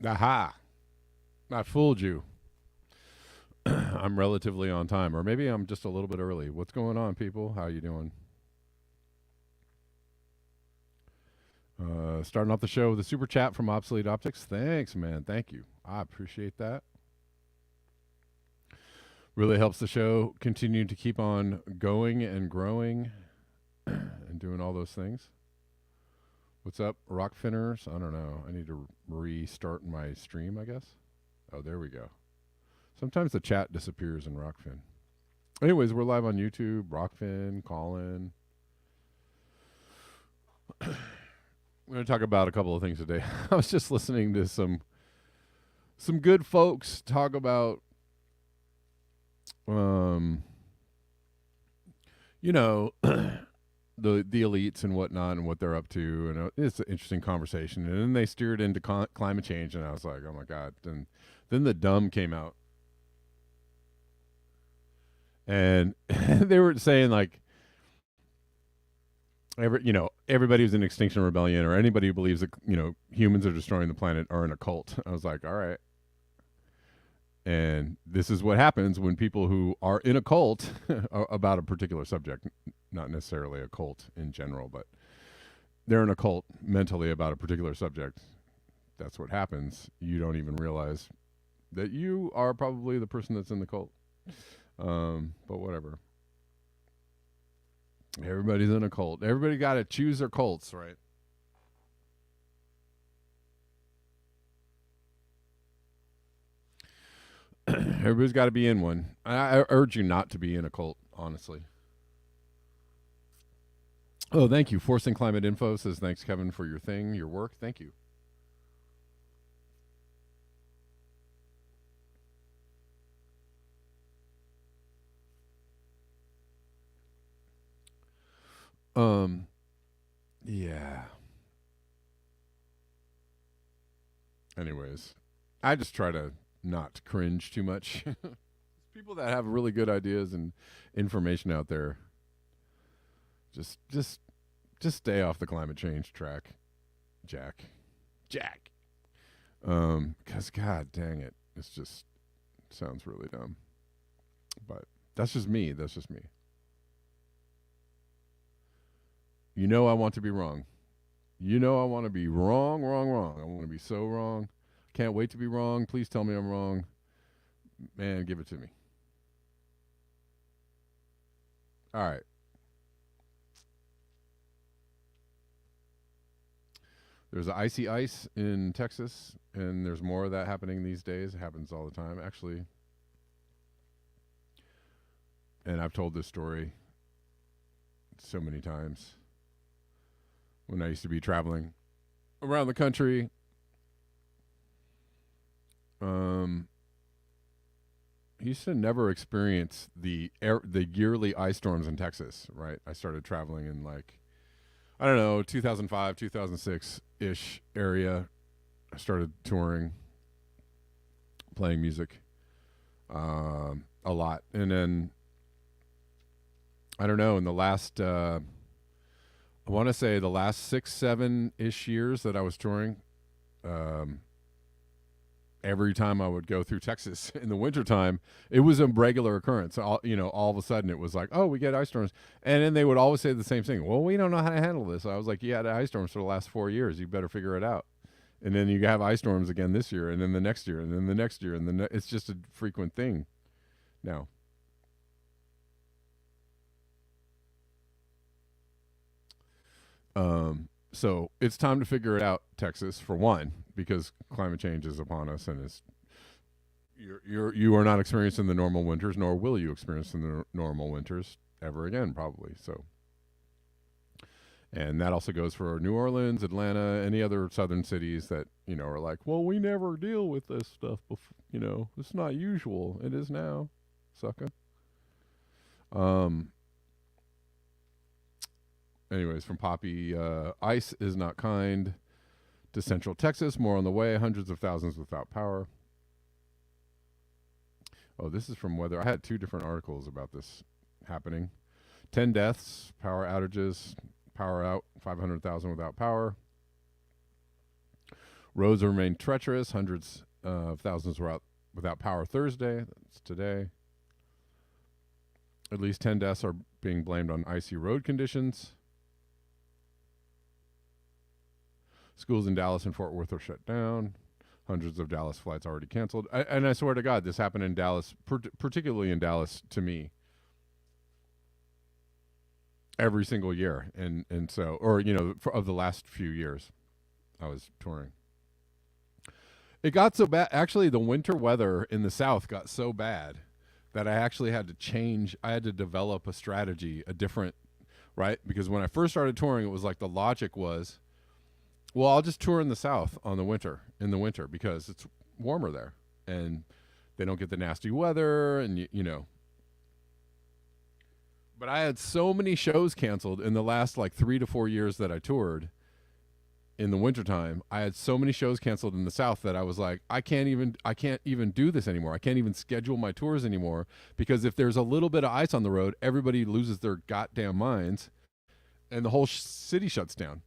Aha! I fooled you. I'm relatively on time, or maybe I'm just a little bit early. What's going on, people? How you doing? Starting off the show with a super chat from Obsolete Optics. Thanks, man. Thank you. I appreciate that. Really helps the show continue to keep on going and growing and doing all those things. What's up, Rock Finners? I don't know. I need to restart my stream, I guess. Oh, there we go. Sometimes the chat disappears in Rockfin. Anyways, we're live on YouTube, Rockfin, Colin. I'm going to talk about a couple of things today. I was just listening to some good folks talk about, you know, the elites and whatnot and what they're up to, and it's an interesting conversation. And then they steered into climate change, and I was like, oh my god. And then the dumb came out, and they were saying like, everybody who's in Extinction Rebellion or anybody who believes that humans are destroying the planet are in a cult. I was like, all right. And this is what happens when people who are in a cult about a particular subject, not necessarily a cult in general, but they're in a cult mentally about a particular subject. That's what happens. You don't even realize that you are probably the person that's in the cult. But whatever. Everybody's in a cult. Everybody got to choose their cults, right? Everybody's got to be in one. I urge you not to be in a cult, honestly. Oh, thank you. Forcing Climate Info says, thanks, Kevin, for your thing, your work. Thank you. Yeah. Anyways, I just try to not cringe too much. People that have really good ideas and information out there, just stay off the climate change track, Jack. Because god dang it, it's just sounds really dumb. But that's just me. I want to be wrong. I want to be wrong. I want to be so wrong. Can't wait to be wrong. Please tell me I'm wrong. Man, give it to me. All right. There's icy ice in Texas, and there's more of that happening these days. It happens all the time, actually. And I've told this story so many times. When I used to be traveling around the country, used to never experience the yearly ice storms in Texas, right? I started traveling in 2005, 2006-ish area. I started touring, playing music a lot. And then, I don't know, in the last, I want to say the last 6, 7-ish years that I was touring, every time I would go through Texas in the wintertime, it was a regular occurrence. All of a sudden it was like, oh, we get ice storms. And then they would always say the same thing. Well, we don't know how to handle this. I was like, you had ice storms for the last 4 years. You better figure it out. And then you have ice storms again this year, and then the next year, and then the next year. And then it's just a frequent thing now. So it's time to figure it out, Texas, for one, because climate change is upon us and is, You are not experiencing the normal winters, nor will you experience the normal winters ever again, probably. So, and that also goes for New Orleans, Atlanta, any other southern cities that are like, well, we never deal with this stuff before. It's not usual. It is now, sucker. Um. Anyways, from Poppy, ice is not kind to Central Texas. More on the way. Hundreds of thousands without power. Oh, this is from weather. I had 2 different articles about this happening. 10 deaths, power outages, power out, 500,000 without power. Roads remain treacherous. Hundreds of thousands were out without power Thursday. That's today. At least 10 deaths are being blamed on icy road conditions. Schools in Dallas and Fort Worth are shut down. Hundreds of Dallas flights already canceled. And I swear to God, this happened in Dallas, particularly in Dallas, to me, every single year. And so, or, of the last few years I was touring. It got so bad. Actually, the winter weather in the South got so bad that I actually had to change. I had to develop a strategy, a different, right? Because when I first started touring, it was like the logic was, well, I'll just tour in the South in the winter because it's warmer there and they don't get the nasty weather and But I had so many shows canceled in the last 3 to 4 years that I toured in the wintertime. I had so many shows canceled in the South that I was like, I can't even do this anymore. I can't even schedule my tours anymore because if there's a little bit of ice on the road, everybody loses their goddamn minds and the whole city shuts down.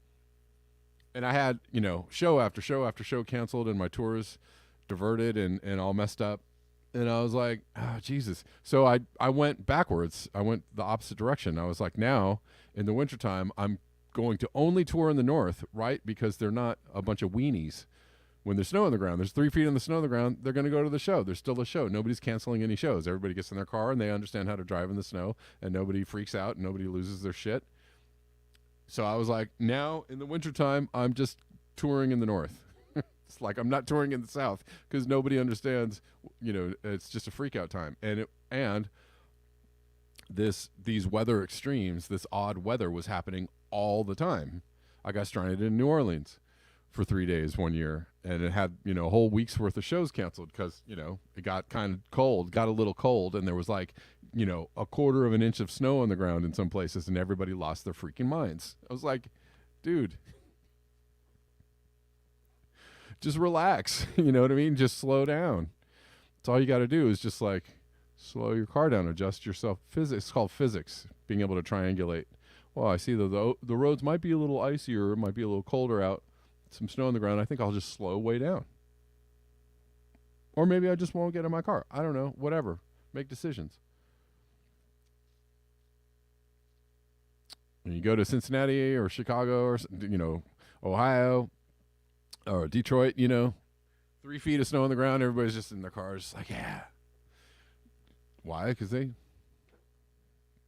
And I had, show after show after show canceled and my tours diverted and all messed up. And I was like, Jesus. So I went backwards. I went the opposite direction. I was like, now in the wintertime, I'm going to only tour in the north, right? Because they're not a bunch of weenies. When there's snow on the ground, there's 3 feet in the snow on the ground, they're going to go to the show. There's still a show. Nobody's canceling any shows. Everybody gets in their car and they understand how to drive in the snow and nobody freaks out and nobody loses their shit. So I was like, now in the wintertime, I'm just touring in the north. It's like I'm not touring in the South because nobody understands, it's just a freak out time. And these weather extremes, this odd weather was happening all the time. I got stranded in New Orleans for 3 days one year, and it had, a whole week's worth of shows canceled because, it got kind of cold, got a little cold, and there was a quarter of an inch of snow on the ground in some places, and everybody lost their freaking minds. I was like, dude, just relax. You know what I mean? Just slow down. That's all you got to do is just slow your car down, adjust yourself. Physics, it's called physics, being able to triangulate. Well, I see the roads might be a little icier, it might be a little colder out, some snow on the ground. I think I'll just slow way down. Or maybe I just won't get in my car. I don't know. Whatever. Make decisions. And you go to Cincinnati or Chicago or, Ohio or Detroit, 3 feet of snow on the ground. Everybody's just in their cars, just like, yeah. Why? Because they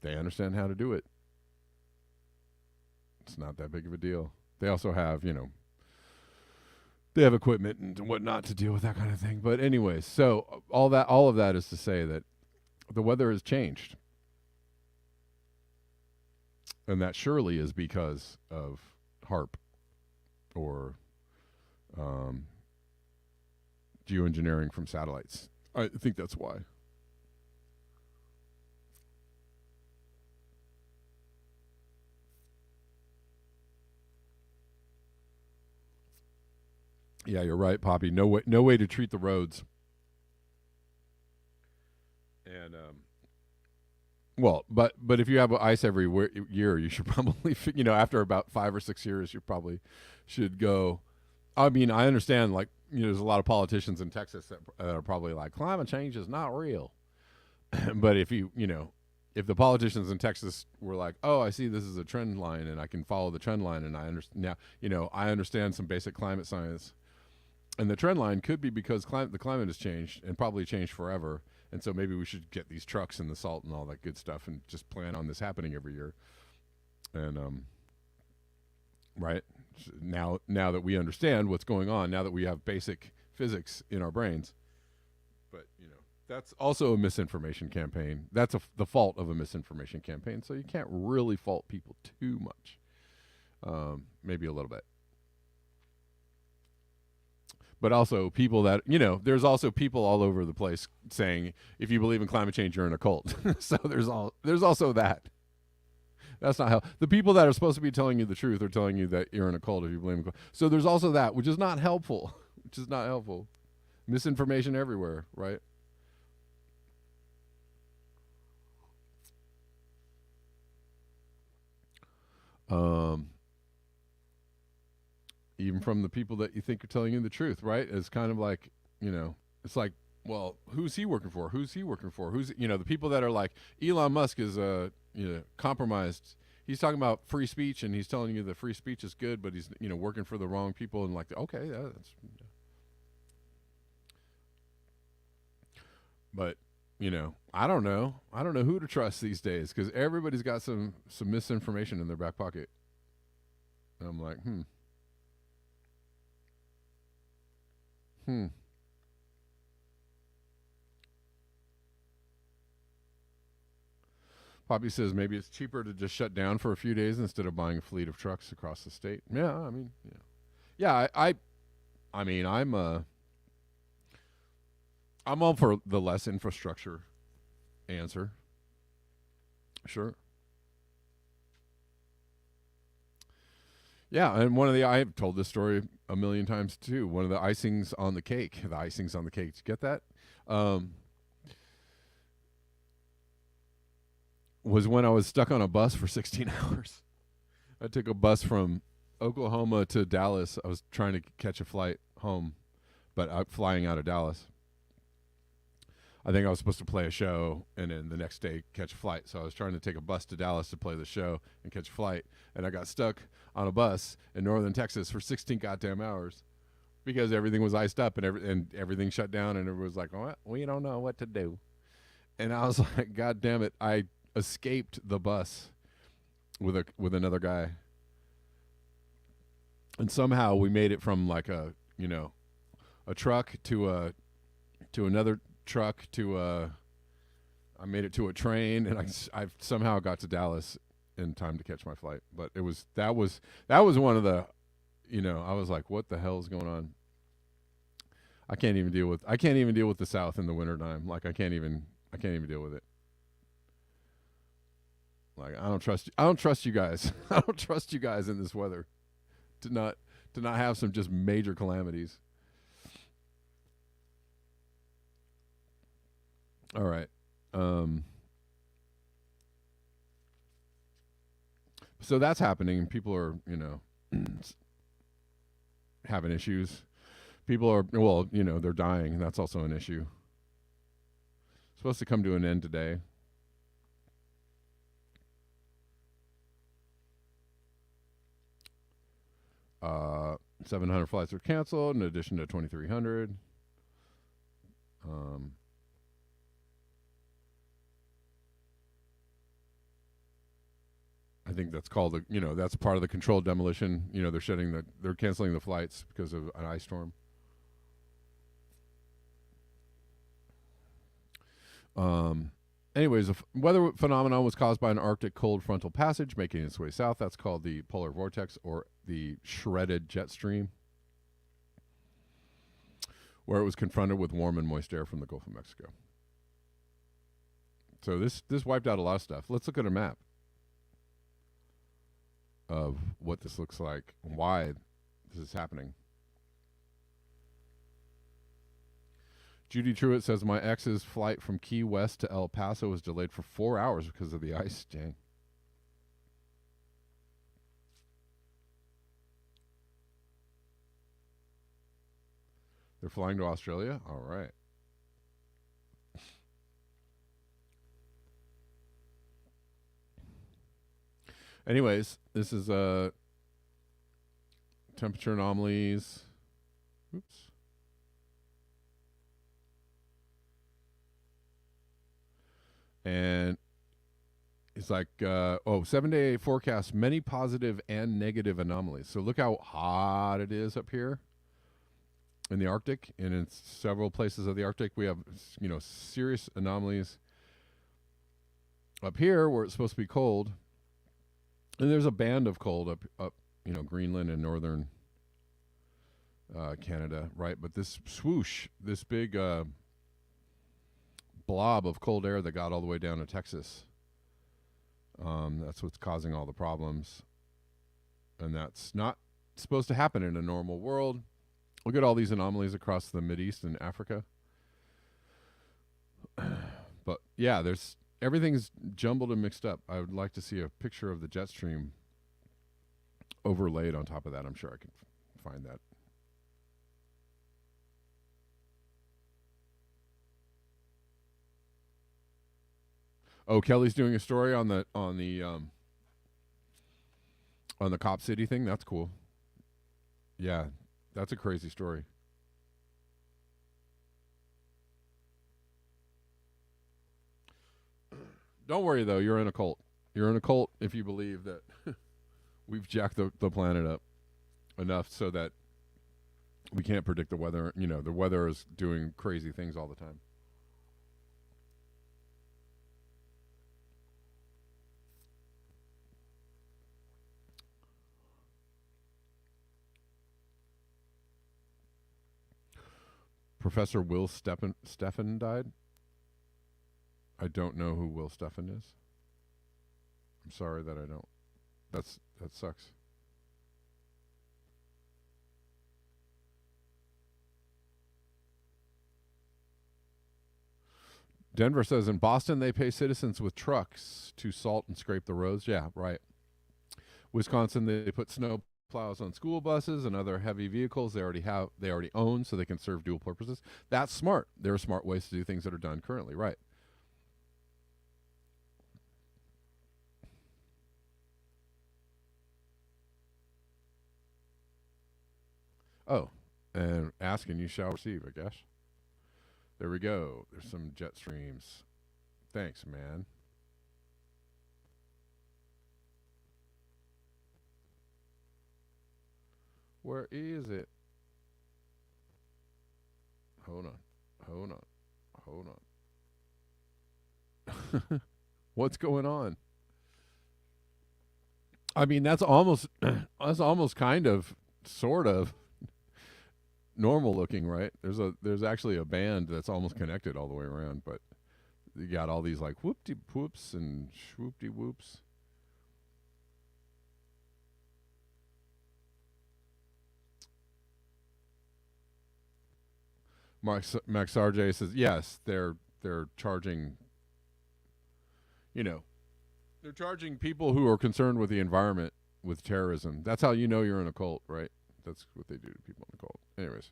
understand how to do it. It's not that big of a deal. They also have, they have equipment and whatnot to deal with that kind of thing. But anyways, so all of that is to say that the weather has changed. And that surely is because of HAARP or geoengineering from satellites. I think that's why. Yeah, you're right, Poppy. No way to treat the roads. And well, but if you have ice every year, you should probably, after about 5 or 6 years, you probably should go. I mean, I understand, there's a lot of politicians in Texas that are probably like, climate change is not real. But if if the politicians in Texas were like, oh, I see this is a trend line and I can follow the trend line and I understand now, I understand some basic climate science. And the trend line could be because the climate has changed and probably changed forever. And so maybe we should get these trucks and the salt and all that good stuff and just plan on this happening every year. And, right now that we understand what's going on, now that we have basic physics in our brains, But that's also a misinformation campaign. That's the fault of a misinformation campaign. So you can't really fault people too much. Maybe a little bit. But also people that there's also people all over the place saying if you believe in climate change, you're in a cult. So there's also that. That's not how the people that are supposed to be telling you the truth are telling you that you're in a cult if you believe in cult. So there's also that, which is not helpful. Which is not helpful. Misinformation everywhere, right? Even from the people that you think are telling you the truth, right? It's kind of like, it's like, well, who's he working for? Who's he working for? Who's, the people that are like, Elon Musk is, compromised. He's talking about free speech and he's telling you that free speech is good, but he's, working for the wrong people and like, okay, that's, but, I don't know. I don't know who to trust these days because everybody's got some misinformation in their back pocket. And I'm like, Poppy says maybe it's cheaper to just shut down for a few days instead of buying a fleet of trucks across the state. Yeah, I mean, yeah. I mean, I'm all for the less infrastructure answer. Sure. Yeah, and I've told this story a million times too. One of the icings on the cake. The icings on the cake. Did you get that? Was when I was stuck on a bus for 16 hours. I took a bus from Oklahoma to Dallas. I was trying to catch a flight home, but flying out of Dallas. I think I was supposed to play a show and then the next day catch a flight. So I was trying to take a bus to Dallas to play the show and catch a flight. And I got stuck on a bus in northern Texas for 16 goddamn hours because everything was iced up and everything shut down. And everyone was like, oh, we don't know what to do. And I was like, God damn it. I escaped the bus with another guy. And somehow we made it from like a truck to another truck to I made it to a train and I somehow got to Dallas in time to catch my flight. But that was one of the I was like, what the hell is going on? I can't even deal with the South in the wintertime. Like I can't even deal with it. Like I don't trust you guys. I don't trust you guys in this weather to not have some just major calamities. All right. So that's happening. People are, having issues. People are, they're dying. That's also an issue. Supposed to come to an end today. 700 flights were canceled in addition to 2,300. I think that's called that's part of the controlled demolition. They're canceling the flights because of an ice storm. Anyways, the weather phenomenon was caused by an Arctic cold frontal passage making its way south. That's called the polar vortex or the shredded jet stream, where it was confronted with warm and moist air from the Gulf of Mexico. So this wiped out a lot of stuff. Let's look at a map of what this looks like and why this is happening. Judy Truitt says my ex's flight from Key West to El Paso was delayed for 4 hours because of the ice. Dang. They're flying to Australia? All right. Anyways, this is temperature anomalies. Oops. And it's like, 7-day forecast, many positive and negative anomalies. So look how hot it is up here. in the Arctic and in several places of the Arctic. We have, serious anomalies up here where it's supposed to be cold. And there's a band of cold up Greenland and northern Canada, right? But this swoosh, this big blob of cold air that got all the way down to Texas, that's what's causing all the problems. And that's not supposed to happen in a normal world. Look at all these anomalies across the Mideast and Africa. But yeah, everything's jumbled and mixed up. I would like to see a picture of the jet stream overlaid on top of that. I'm sure I can find that. Oh, Kelly's doing a story on the Cop City thing. That's cool. Yeah, that's a crazy story. Don't worry, though. You're in a cult. You're in a cult if you believe that we've jacked the planet up enough so that we can't predict the weather. The weather is doing crazy things all the time. Professor Will Steffen died. I don't know who Will Steffen is. I'm sorry that I don't. That sucks. Denver says in Boston they pay citizens with trucks to salt and scrape the roads. Yeah, right. Wisconsin, they put snow plows on school buses and other heavy vehicles they already own, so they can serve dual purposes. That's smart. There are smart ways to do things that are done currently, right? Oh, and ask and you shall receive, I guess. There we go. There's some jet streams. Thanks, man. Where is it? Hold on. What's going on? I mean, that's almost kind of sort of normal looking, right? There's actually a band that's almost connected all the way around, but you got all these like whoop-de whoops and swoop-de whoops. Max RJ says yes, they're charging. They're charging people who are concerned with the environment with terrorism. That's how you know you're in a cult, right? That's what they do to people in a cult. Anyways.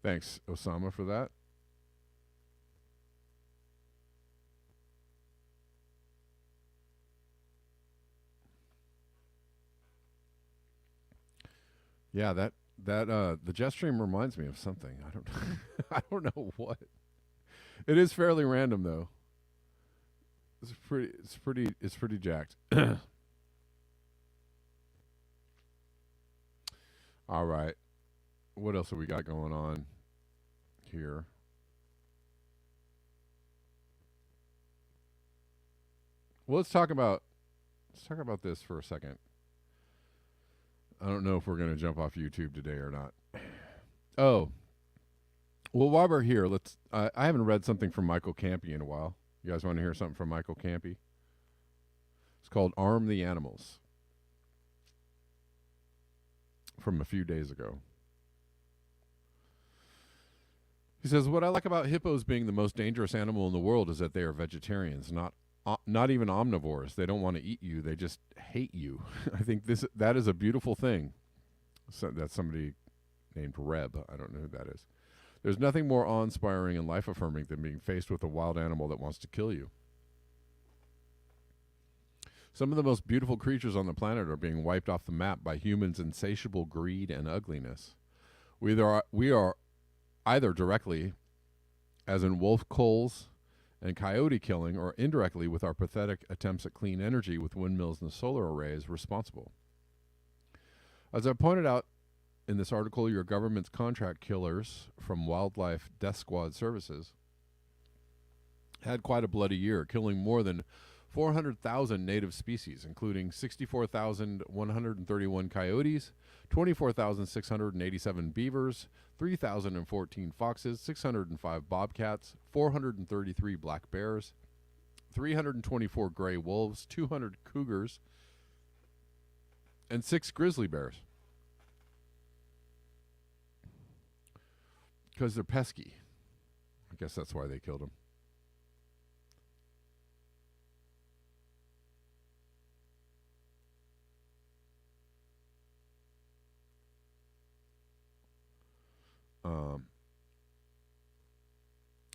Thanks, Osama, for that. Yeah, that the jet stream reminds me of something. I don't I don't know what. It is fairly random though. It's pretty jacked. All right. What else have we got going on here? Well, let's talk about this for a second. I don't know if we're going to jump off YouTube today or not. Oh. Well, while we're here, I haven't read something from Michael Campy in a while. You guys want to hear something from Michael Campy? It's called Arm the Animals. From a few days ago. He says, what I like about hippos being the most dangerous animal in the world is that they are vegetarians, not even omnivores. They don't want to eat you. They just hate you. I think that is a beautiful thing. So that's somebody named Reb. I don't know who that is. There's nothing more awe-inspiring and life-affirming than being faced with a wild animal that wants to kill you. Some of the most beautiful creatures on the planet are being wiped off the map by humans' insatiable greed and ugliness. We are either directly, as in wolf culls and coyote killing, or indirectly with our pathetic attempts at clean energy with windmills and solar arrays responsible. As I pointed out in this article, your government's contract killers from Wildlife Death Squad Services had quite a bloody year, killing more than 400,000 native species, including 64,131 coyotes, 24,687 beavers, 3,014 foxes, 605 bobcats, 433 black bears, 324 gray wolves, 200 cougars, and 6 grizzly bears. Because they're pesky. I guess that's why they killed them.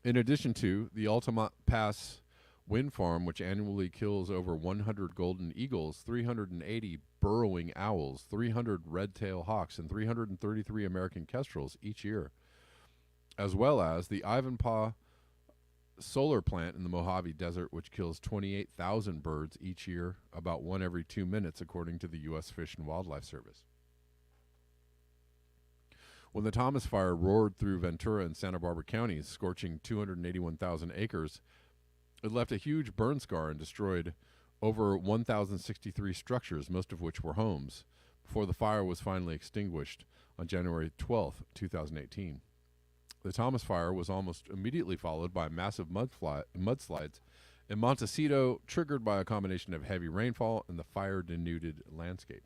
In addition to the Altamont Pass wind farm, which annually kills over 100 golden eagles, 380 burrowing owls, 300 red-tailed hawks, and 333 American kestrels each year, as well as the Ivanpah solar plant in the Mojave Desert, which kills 28,000 birds each year, about one every 2 minutes, according to the U.S. Fish and Wildlife Service. When the Thomas Fire roared through Ventura and Santa Barbara counties, scorching 281,000 acres, it left a huge burn scar and destroyed over 1,063 structures, most of which were homes, before the fire was finally extinguished on January 12, 2018. The Thomas Fire was almost immediately followed by massive mudslides in Montecito, triggered by a combination of heavy rainfall and the fire-denuded landscape.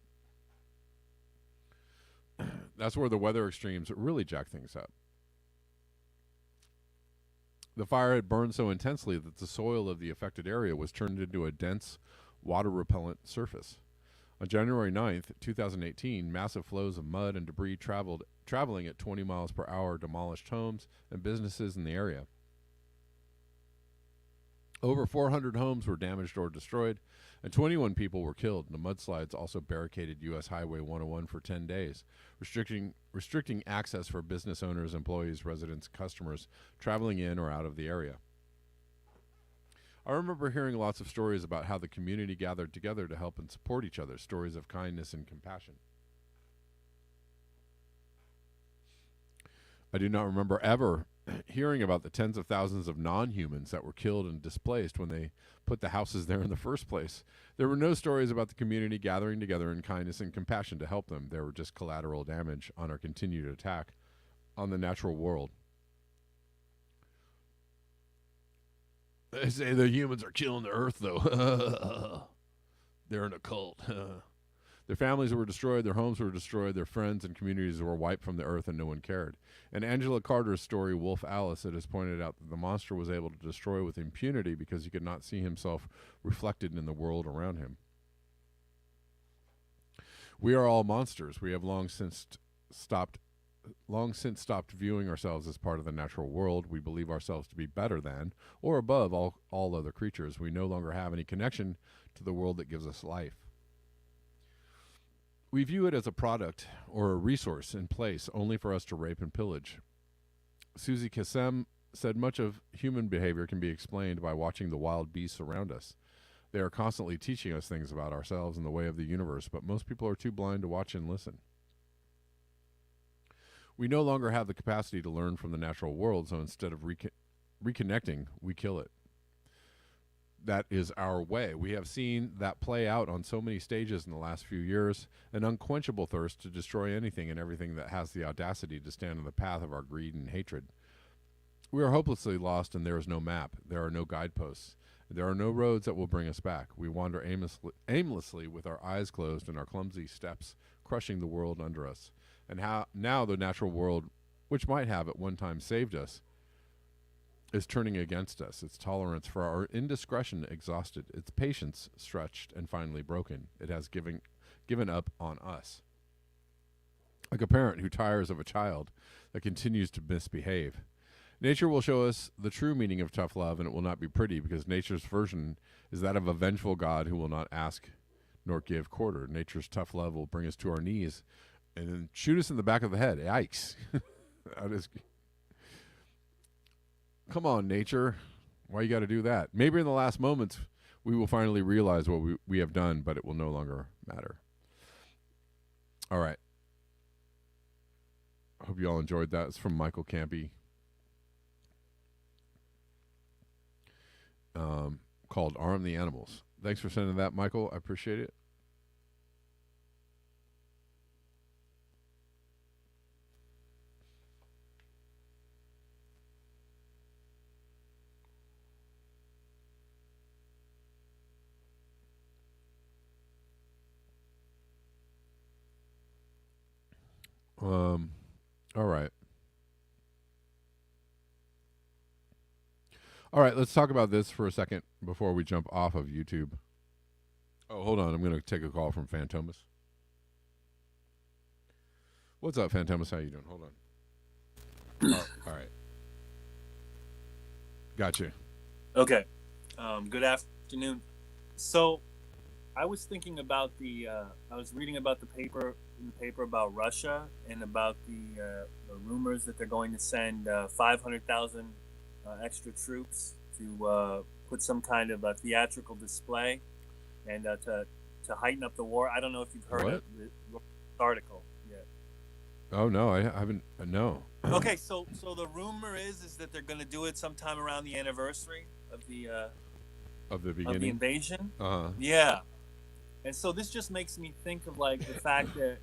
That's where the weather extremes really jack things up. The fire had burned so intensely that the soil of the affected area was turned into a dense, water-repellent surface. On January 9th, 2018, massive flows of mud and debris traveling at 20 miles per hour demolished homes and businesses in the area. Over 400 homes were damaged or destroyed, and 21 people were killed. The mudslides also barricaded U.S. Highway 101 for 10 days, restricting access for business owners, employees, residents, customers traveling in or out of the area. I remember hearing lots of stories about how the community gathered together to help and support each other, stories of kindness and compassion. I do not remember ever hearing about the tens of thousands of non-humans that were killed and displaced when they put the houses there in the first place. There were no stories about the community gathering together in kindness and compassion to help them. There were just collateral damage on our continued attack on the natural world. They say the humans are killing the earth, though. They're in a cult. Their families were destroyed, their homes were destroyed, their friends and communities were wiped from the earth, and no one cared. In Angela Carter's story, Wolf Alice, it is pointed out that the monster was able to destroy with impunity because he could not see himself reflected in the world around him. We are all monsters. We have long since stopped viewing ourselves as part of the natural world. We believe ourselves to be better than or above all other creatures. We no longer have any connection to the world that gives us life. We view it as a product or a resource in place only for us to rape and pillage. Susie Kassem said much of human behavior can be explained by watching the wild beasts around us. They are constantly teaching us things about ourselves and the way of the universe, but most people are too blind to watch and listen. We no longer have the capacity to learn from the natural world, so instead of reconnecting, we kill it. That is our way. We have seen that play out on so many stages in the last few years, an unquenchable thirst to destroy anything and everything that has the audacity to stand in the path of our greed and hatred. We are hopelessly lost, and there is no map. There are no guideposts. There are no roads that will bring us back. We wander aimlessly with our eyes closed and our clumsy steps crushing the world under us. And now the natural world, which might have at one time saved us, is turning against us, its tolerance for our indiscretion exhausted, its patience stretched and finally broken. It has given up on us. Like a parent who tires of a child that continues to misbehave. Nature will show us the true meaning of tough love, and it will not be pretty, because nature's version is that of a vengeful God who will not ask nor give quarter. Nature's tough love will bring us to our knees and then shoot us in the back of the head. Yikes. That is... Come on, nature. Why you got to do that? Maybe in the last moments we will finally realize what we have done, but it will no longer matter. All right. Hope you all enjoyed that. It's from Michael Campy, called "Arm the Animals." Thanks for sending that, Michael. I appreciate it. All right. All right, let's talk about this for a second before we jump off of YouTube. Oh, hold on. I'm going to take a call from Phantomas. What's up, Phantomas? How you doing? Hold on. All right. Gotcha. Okay. Good afternoon. So, I was thinking about I was reading about the paper in the paper about Russia and about the rumors that they're going to send 500,000 extra troops to put some kind of a theatrical display and to heighten up the war. I don't know if you've heard What? of the article yet. Oh no, I haven't. No. Okay, so the rumor is that they're going to do it sometime around the anniversary of the Of the of the beginning. invasion. Uh huh. Yeah. And so this just makes me think of like the fact that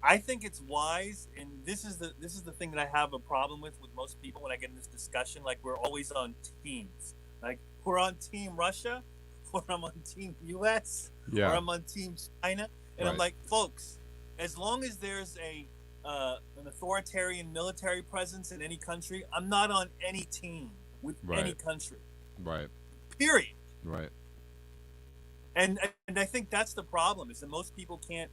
I think it's wise, and this is the thing that I have a problem with most people when I get in this discussion. Like we're always on teams. Like we're on Team Russia, or I'm on Team US, or Yeah. I'm on Team China, and I'm Right. like, folks, as long as there's an authoritarian military presence in any country, I'm not on any team with any Right. country. Right. Period. Right. And I think that's the problem is that most people can't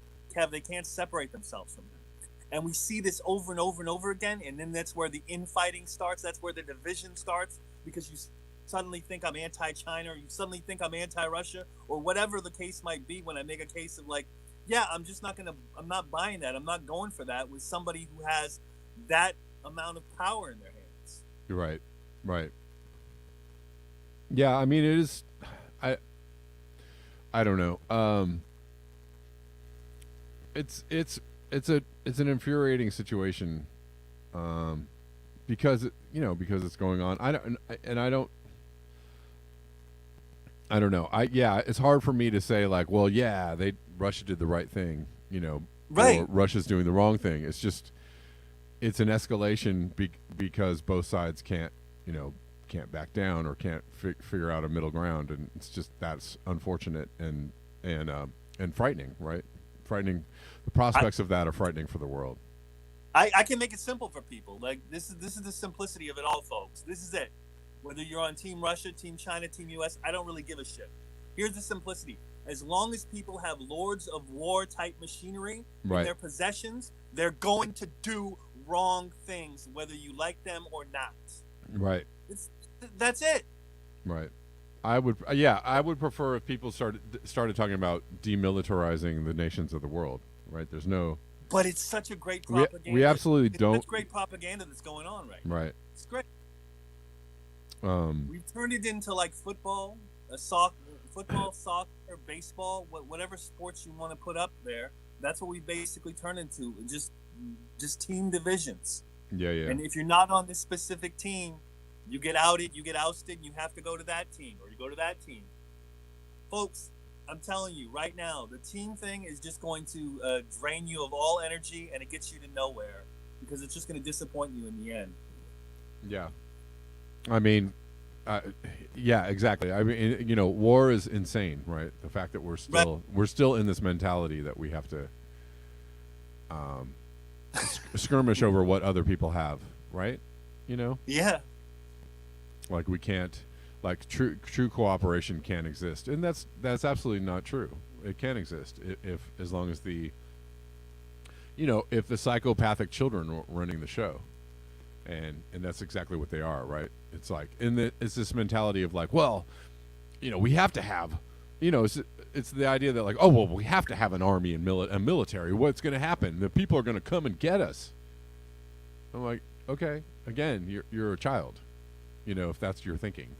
separate themselves from that. And we see this over and over and over again, and then that's where the infighting starts. That's where the division starts because you suddenly think I'm anti-China, or you suddenly think I'm anti-Russia, or whatever the case might be. When I make a case of like, yeah, I'm not buying that. I'm not going for that with somebody who has that amount of power in their hands. You're right. Right. Yeah. I mean, it is. I. I don't know. It's an infuriating situation, because because it's going on. I don't know. It's hard for me to say like, well, yeah, Russia did the right thing, Right. or Russia's doing the wrong thing. It's just it's an escalation because both sides can't back down or can't figure out a middle ground, and it's just that's unfortunate and frightening, right? Frightening. The prospects of that are frightening for the world. I can make it simple for people. Like this is the simplicity of it all, folks. This is it. Whether you're on Team Russia, Team China, Team US, I don't really give a shit. Here's the simplicity. As long as people have Lords of War type machinery Right. in their possessions, they're going to do wrong things, whether you like them or not. Right. That's it. Right. I would prefer if people started talking about demilitarizing the nations of the world. Right. There's no. But it's such a great We propaganda. absolutely It's don't. such great propaganda that's going on right now. Right. It's great. Um. We've turned it into like football, soccer, baseball, whatever sports you want to put up there. That's what we basically turn into. Just team divisions. Yeah. Yeah. And if you're not on this specific team, you get outed, you get ousted, and you have to go to that team, or you go to that team. Folks, I'm telling you right now, the team thing is just going to drain you of all energy, and it gets you to nowhere because it's just going to disappoint you in the end. Yeah. I mean, yeah, exactly. I mean, war is insane, right? The fact that we're still in this mentality that we have to skirmish over what other people have, right? Yeah. Like we can't, like true cooperation can't exist, and that's absolutely not true. It can't exist if as long as if the psychopathic children are running the show, and that's exactly what they are, right? It's like, it's this mentality of like, well, we have to have, it's the idea that like, oh well, we have to have an army and a military. What's going to happen? The people are going to come and get us. I'm like, okay, again, you're a child, if that's your thinking,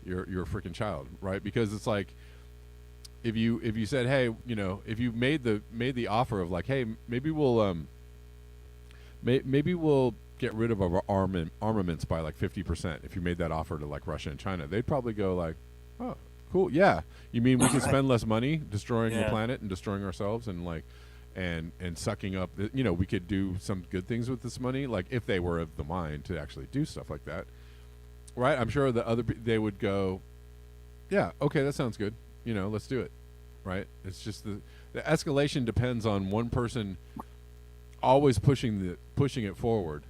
you're a freaking child, right? Because it's like, if you said, hey, if you made the offer of like, hey, maybe maybe we'll get rid of our armaments by like 50% if you made that offer to like Russia and China. They'd probably go like, oh, cool, yeah. You mean we can spend less money destroying the Yeah. planet and destroying ourselves and like and sucking up we could do some good things with this money, like if they were of the mind to actually do stuff like that, right? I'm sure the they would go, yeah, okay, that sounds good, let's do it, right? It's just the escalation depends on one person always pushing it forward,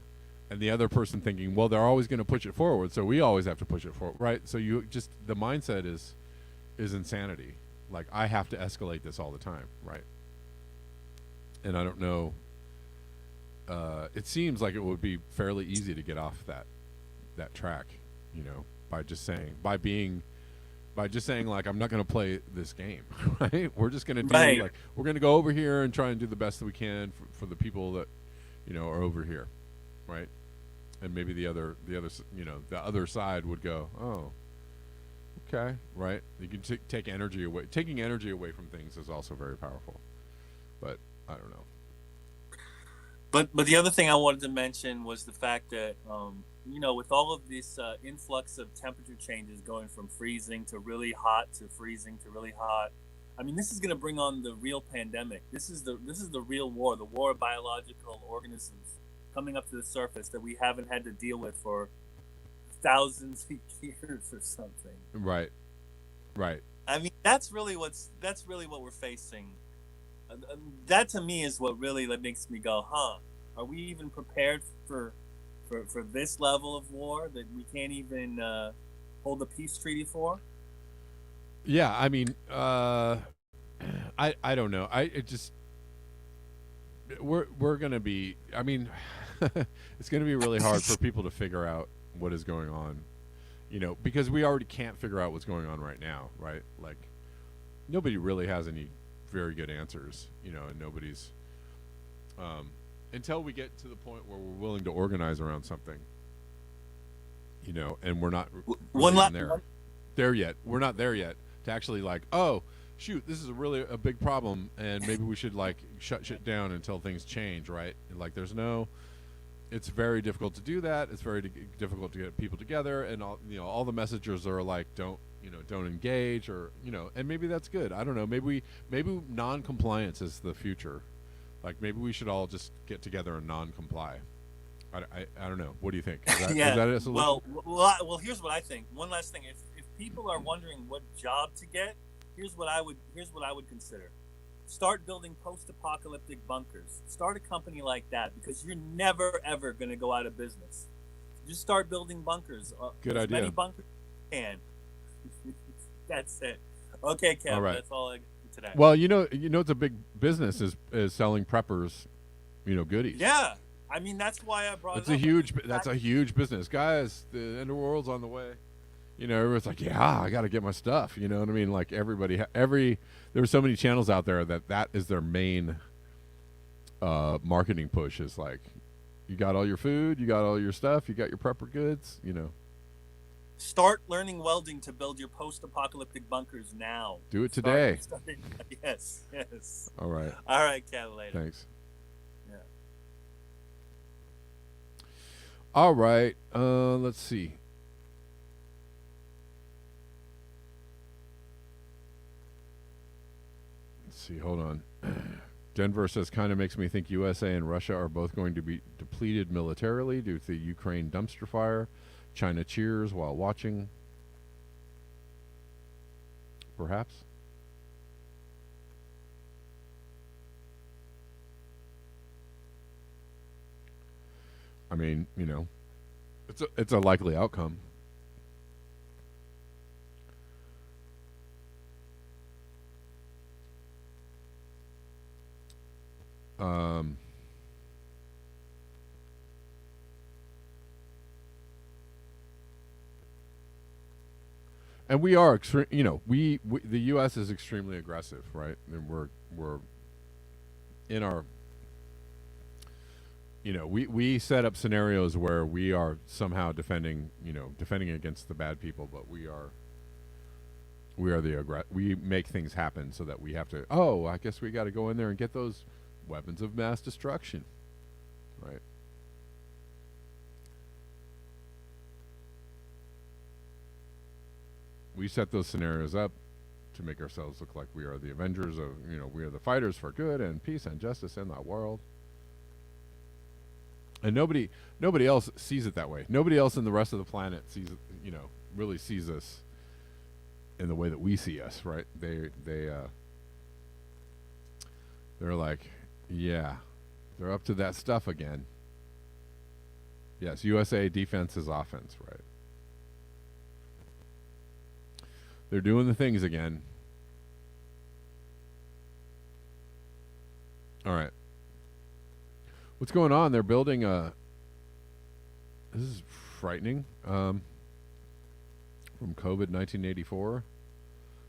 and the other person thinking, well, they're always going to push it forward, so we always have to push it forward, right? So you just the mindset is insanity. Like, I have to escalate this all the time, right? And I don't know. It seems like it would be fairly easy to get off that track, by just saying like, I'm not going to play this game, right? We're just going to do Right. like we're going to go over here and try and do the best that we can for the people that are over here, right? And maybe the other the other side would go, oh, okay, right? You can take energy away. Taking energy away from things is also very powerful, but I don't know. But the other thing I wanted to mention was the fact that with all of this influx of temperature changes going from freezing to really hot to freezing to really hot, I mean, this is going to bring on the real pandemic. This is the real war, the war of biological organisms coming up to the surface that we haven't had to deal with for thousands of years or something. Right. I mean, that's really what we're facing. That to me is what really makes me go, huh? Are we even prepared for this level of war that we can't even hold a peace treaty for? Yeah, I mean, I don't know. We're gonna be. I mean, it's gonna be really hard for people to figure out what is going on, because we already can't figure out what's going on right now, right? Like, nobody really has any very good answers, and nobody's until we get to the point where we're willing to organize around something, and we're not there yet. We're not there yet to actually like, oh shoot, this is really a big problem, and maybe we should like shut shit down until things change, right? And like, it's very difficult to do that. It's very difficult to get people together, and all the messengers are like, don't engage, or and maybe that's good. I don't know. Maybe non-compliance is the future. Like, maybe we should all just get together and non-comply. I don't know. What do you think? Is that a solution? Well, here's what I think. One last thing: if people are wondering what job to get, here's what I would consider. Start building post-apocalyptic bunkers. Start a company like that, because you're never ever going to go out of business. Just start building bunkers. Good as idea. Many bunkers as you can. That's it. Okay, Kevin. All right. That's all I got today. Well, it's a big business is selling preppers, goodies. Yeah, I mean, that's why I brought That's it up. that's a huge business, guys. The end of the world's on the way. Everyone's like, yeah, I got to get my stuff. You know what I mean? Like, everybody, there's so many channels out there that is their main marketing push. Is like, you got all your food, you got all your stuff, you got your prepper goods. Start learning welding to build your post-apocalyptic bunkers now. Do it today. Yes. All right. All right, Kevin. Later. Thanks. Yeah. All right. Let's see. Hold on. Denver says, kind of makes me think USA and Russia are both going to be depleted militarily due to the Ukraine dumpster fire. China cheers while watching. Perhaps. I mean, it's a likely outcome. And we are we the U.S. is extremely aggressive, right? And we're in our we set up scenarios where we are somehow defending against the bad people, but we are we make things happen so that we have to, I guess we got to go in there and get those weapons of mass destruction, right? we set those scenarios up to make ourselves look like we are the Avengers of, we are the fighters for good and peace and justice in the world. And nobody else sees it that way. Nobody else in the rest of the planet sees, really sees us in the way that we see us, right? They're like, yeah, they're up to that stuff again. Yes, USA defense is offense, right? They're doing the things again. All right. What's going on? They're building a. This is frightening. From COVID 1984.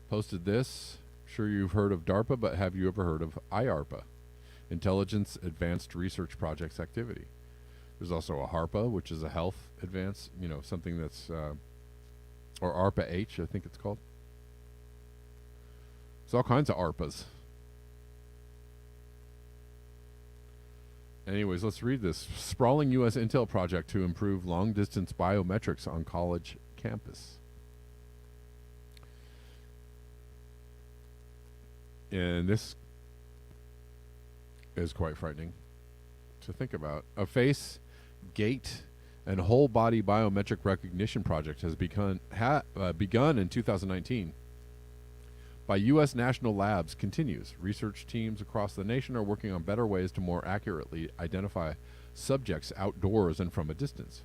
Posted this. Sure, you've heard of DARPA, but have you ever heard of IARPA? Intelligence Advanced Research Projects Activity. There's also a HARPA, which is a health advance, something that's, or ARPA-H, I think it's called. There's all kinds of ARPAs. Anyways, let's read this. Sprawling U.S. intel project to improve long-distance biometrics on college campus. And this is quite frightening to think about. A face, gait, and whole body biometric recognition project has begun in 2019 by U.S. national labs continues. Research teams across the nation are working on better ways to more accurately identify subjects outdoors and from a distance.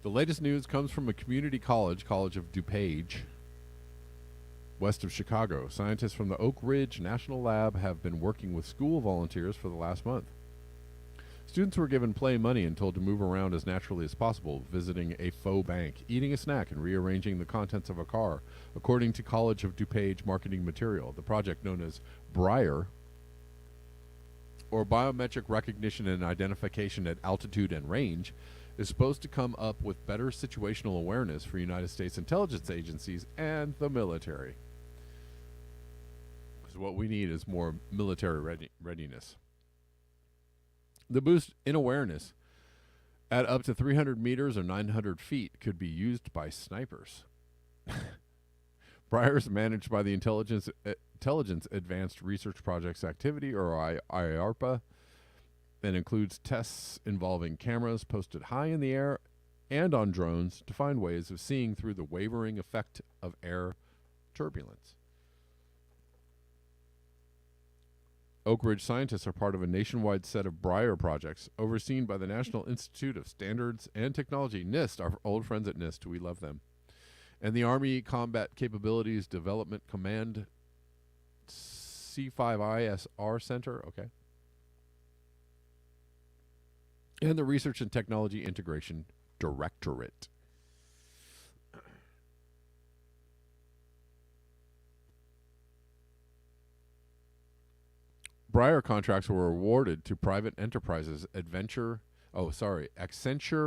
The latest news comes from a community college, College of DuPage, west of Chicago. Scientists from the Oak Ridge National Lab have been working with school volunteers for the last month. Students were given play money and told to move around as naturally as possible, visiting a faux bank, eating a snack, and rearranging the contents of a car, according to College of DuPage marketing material. The project, known as BRIAR, or Biometric Recognition and Identification at Altitude and Range, is supposed to come up with better situational awareness for United States intelligence agencies and the military. So what we need is more military readiness. The boost in awareness at up to 300 meters or 900 feet could be used by snipers. BRIAR is managed by the Intelligence Advanced Research Projects Activity, or IARPA, and includes tests involving cameras posted high in the air and on drones to find ways of seeing through the wavering effect of air turbulence. Oak Ridge scientists are part of a nationwide set of BRIAR projects overseen by the National Institute of Standards and Technology, NIST, our old friends at NIST, we love them, and the Army Combat Capabilities Development Command C5ISR Center, okay, and the Research and Technology Integration Directorate. BRIAR contracts were awarded to private enterprises, Accenture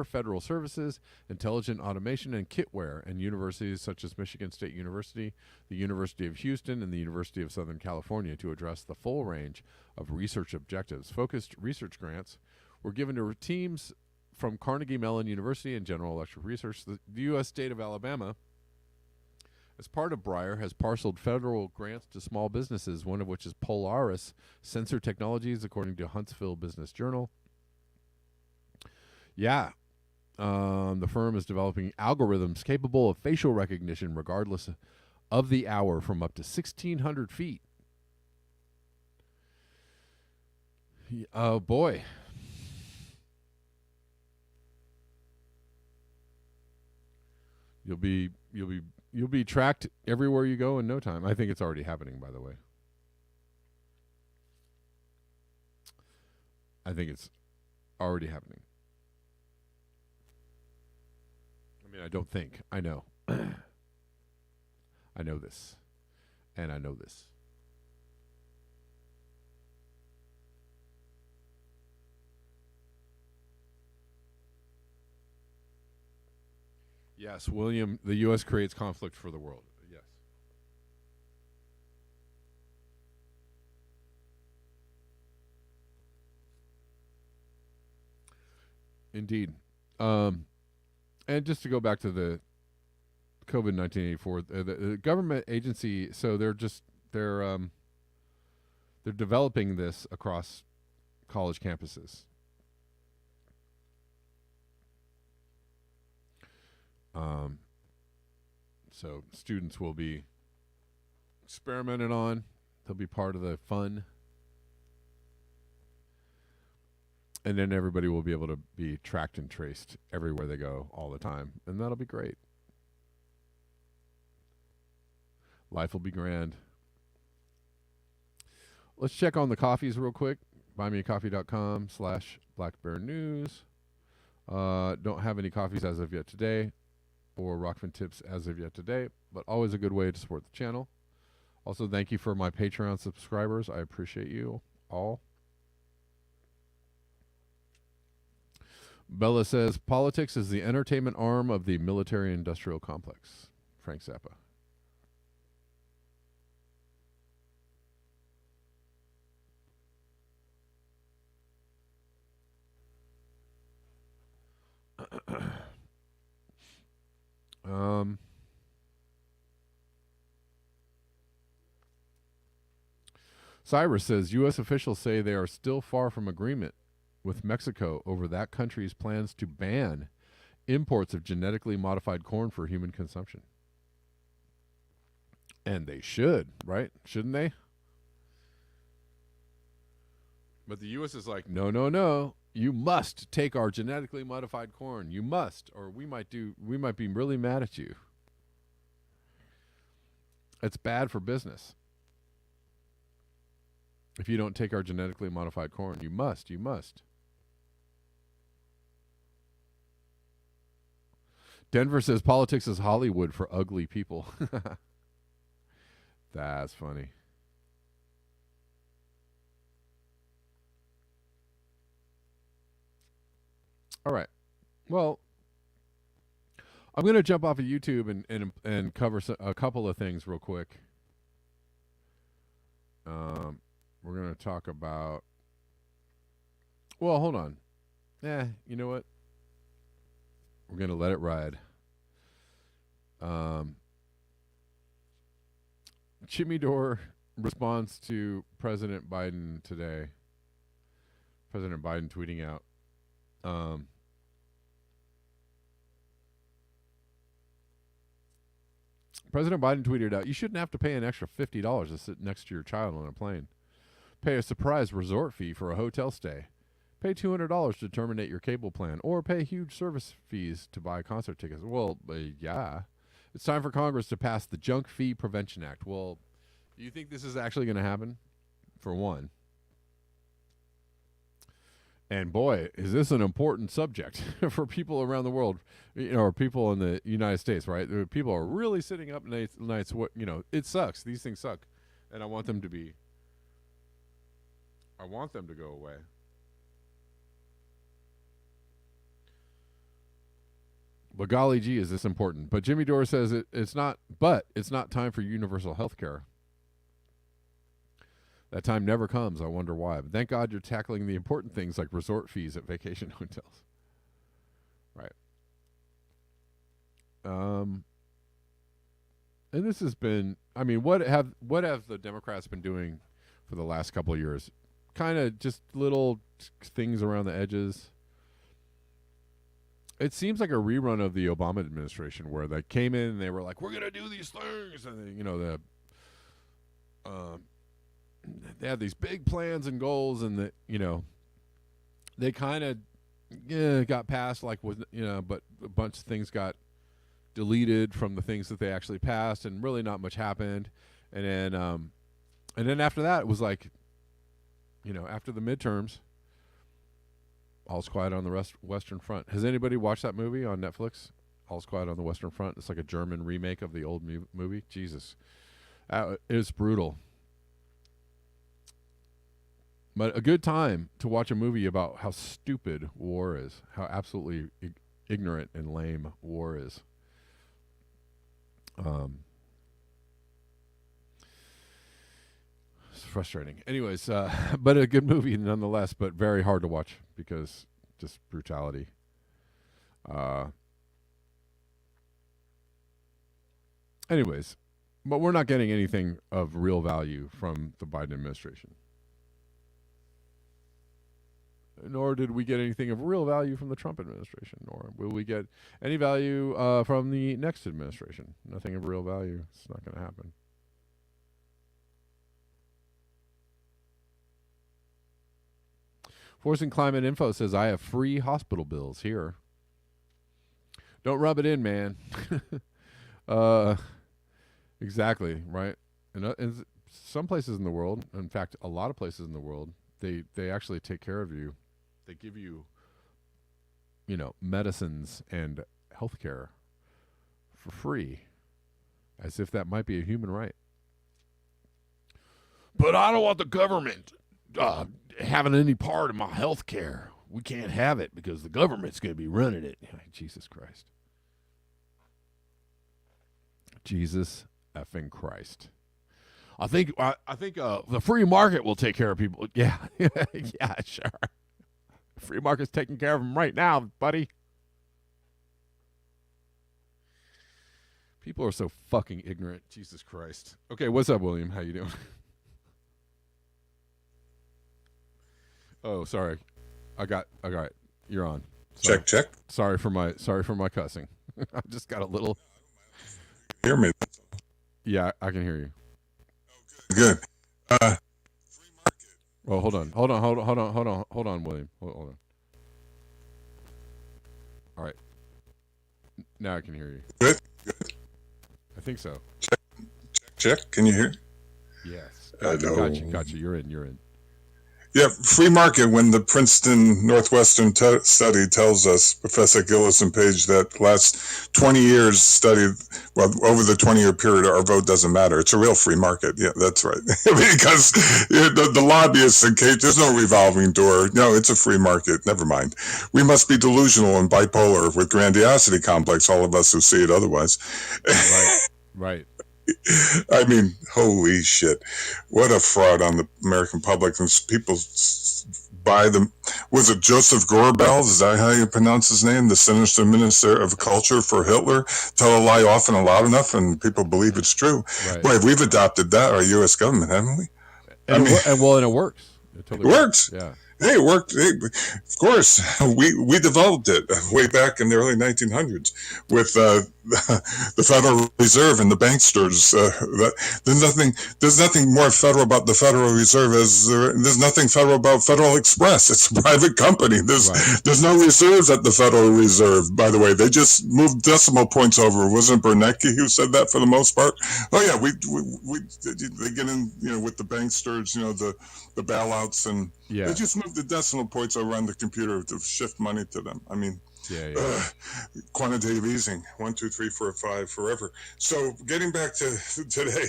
Federal Services, Intelligent Automation, and Kitware, and universities such as Michigan State University, the University of Houston, and the University of Southern California to address the full range of research objectives. Focused research grants were given to teams from Carnegie Mellon University and General Electric Research. The U.S. state of Alabama, as part of BRIAR, has parceled federal grants to small businesses, one of which is Polaris Sensor Technologies, according to Huntsville Business Journal. Yeah, the firm is developing algorithms capable of facial recognition regardless of the hour from up to 1,600 feet. Oh, boy. You'll be tracked everywhere you go in no time. I think it's already happening, by the way. I think it's already happening. I mean, I don't think. I know. I know this. And I know this. Yes, William, the U.S. creates conflict for the world. Yes. Indeed. And just to go back to COVID 1984. The government agency. So they're developing this across college campuses. So students will be experimented on. They'll be part of the fun. And then everybody will be able to be tracked and traced everywhere they go all the time. And that'll be great. Life will be grand. Let's check on the coffees real quick. buymeacoffee.com/blackbearnews. Don't have any coffees as of yet today, or Rockfin tips as of yet today, but always a good way to support the channel. Also, thank you for my Patreon subscribers. I appreciate you all. Bella says, politics is the entertainment arm of the military-industrial complex. Frank Zappa. Cyrus says, U.S. officials say they are still far from agreement with Mexico over that country's plans to ban imports of genetically modified corn for human consumption. And they should, right? Shouldn't they? But the U.S. is like, no, no, no. You must take our genetically modified corn. You must, or we might be really mad at you. It's bad for business. If you don't take our genetically modified corn, you must. Denver says politics is Hollywood for ugly people. That's funny. All right. Well, I'm going to jump off of YouTube and cover a couple of things real quick. We're going to talk about... Well, hold on. You know what? We're going to let it ride. Jimmy Dore responds to President Biden today. President Biden tweeting out. President Biden tweeted out, you shouldn't have to pay an extra $50 to sit next to your child on a plane. Pay a surprise resort fee for a hotel stay. Pay $200 to terminate your cable plan, or pay huge service fees to buy concert tickets. Well, yeah. It's time for Congress to pass the Junk Fee Prevention Act. Well, do you think this is actually going to happen? For one. And boy, is this an important subject for people around the world, or people in the United States, right? People are really sitting up nights. It sucks. These things suck. And I want them to go away. But golly gee, is this important? But Jimmy Dore says it's not time for universal health care. That time never comes. I wonder why. But thank God you're tackling the important things like resort fees at vacation hotels. Right. And this has been, what have the Democrats been doing for the last couple of years? Kind of just little things around the edges. It seems like a rerun of the Obama administration, where they came in and they were like, we're going to do these things. And they had these big plans and goals, and they kind of got passed, but a bunch of things got deleted from the things that they actually passed, and really not much happened. And then after that, it was like, after the midterms, All's Quiet on the Western Front. Has anybody watched that movie on Netflix? All's Quiet on the Western Front. It's like a German remake of the old movie. Jesus. It's brutal. But a good time to watch a movie about how stupid war is, how absolutely ignorant and lame war is. It's frustrating. Anyways, but a good movie nonetheless, but very hard to watch because just brutality. Anyways, but we're not getting anything of real value from the Biden administration. Nor did we get anything of real value from the Trump administration, nor will we get any value from the next administration. Nothing of real value. It's not going to happen. Forcing Climate Info says, I have free hospital bills here. Don't rub it in, man. Exactly, right? And some places in the world, in fact, a lot of places in the world, they actually take care of you. They give you, medicines and health care for free, as if that might be a human right. But I don't want the government having any part of my health care. We can't have it because the government's going to be running it. Jesus Christ. Jesus effing Christ. I think the free market will take care of people. Yeah, yeah, sure. Free market's taking care of them right now, buddy. People are so fucking ignorant. Jesus Christ. Okay, what's up, William? How you doing? Oh, sorry. I got it. You're on. Sorry. Check. Sorry for my cussing. I just got a little. Hear me? Yeah, I can hear you. Good. Well, hold on, William. Hold on. All right. Now I can hear you. Good. I think so. Check. Can you hear? Yes. Gotcha. You're in. Yeah, free market. When the Princeton Northwestern study tells us, Professor Gillis and Page, that last 20 years studied, well, over the 20-year period, our vote doesn't matter. It's a real free market. Yeah, that's right. Because the lobbyists and Kate, there's no revolving door. No, it's a free market. Never mind. We must be delusional and bipolar with grandiosity complex, all of us who see it otherwise. Right. I mean, holy shit. What a fraud on the American public. And people buy them. Was it Joseph Goebbels? Is that how you pronounce his name? The sinister minister of culture for Hitler? Tell a lie often and loud enough and people believe it's true. Right. Boy, we've adopted that, our U.S. government, haven't we? And it works. It totally works. Yeah. Hey, it worked. Hey, of course, we developed it way back in the early 1900s with the Federal Reserve and the banksters. There's nothing more federal about the Federal Reserve as there's nothing federal about Federal Express. It's a private company. There's no reserves at the Federal Reserve. By the way, they just moved decimal points over. Wasn't it Bernanke who said that for the most part? Oh yeah, they get in, with the banksters, the bailouts and. Yeah. They just moved the decimal points around the computer to shift money to them. I mean, quantitative easing, 1, 2, 3, 4, 5, forever. So getting back to today,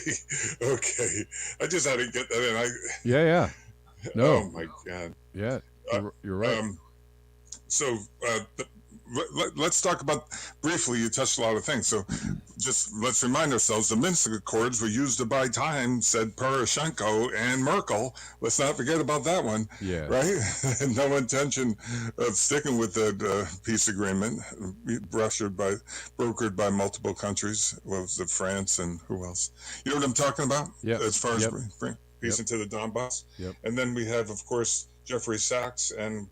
okay, I just had to get that in. Yeah. No. Oh my God. Yeah, you're right. Let's talk about briefly. You touched a lot of things, so just let's remind ourselves the Minsk Accords were used to buy time, said Poroshenko and Merkel. Let's not forget about that one. Yeah. Right. No intention of sticking with the peace agreement, brokered by multiple countries. What was it, France and who else? You know what I'm talking about? Yeah. As far as bring peace into the Donbass. Yep. And then we have, of course, Jeffrey Sachs and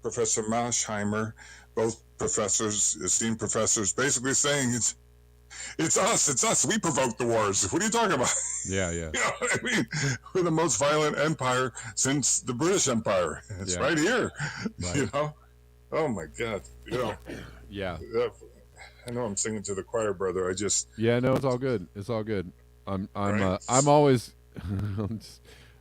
Professor Mashheimer, both professors, esteemed professors, basically saying it's us. We provoked the wars. What are you talking about? Yeah. I mean, we're the most violent empire since the British Empire. It's right here. Right. Oh my God. Yeah. I know I'm singing to the choir, brother. Yeah, no, it's all good. I'm always.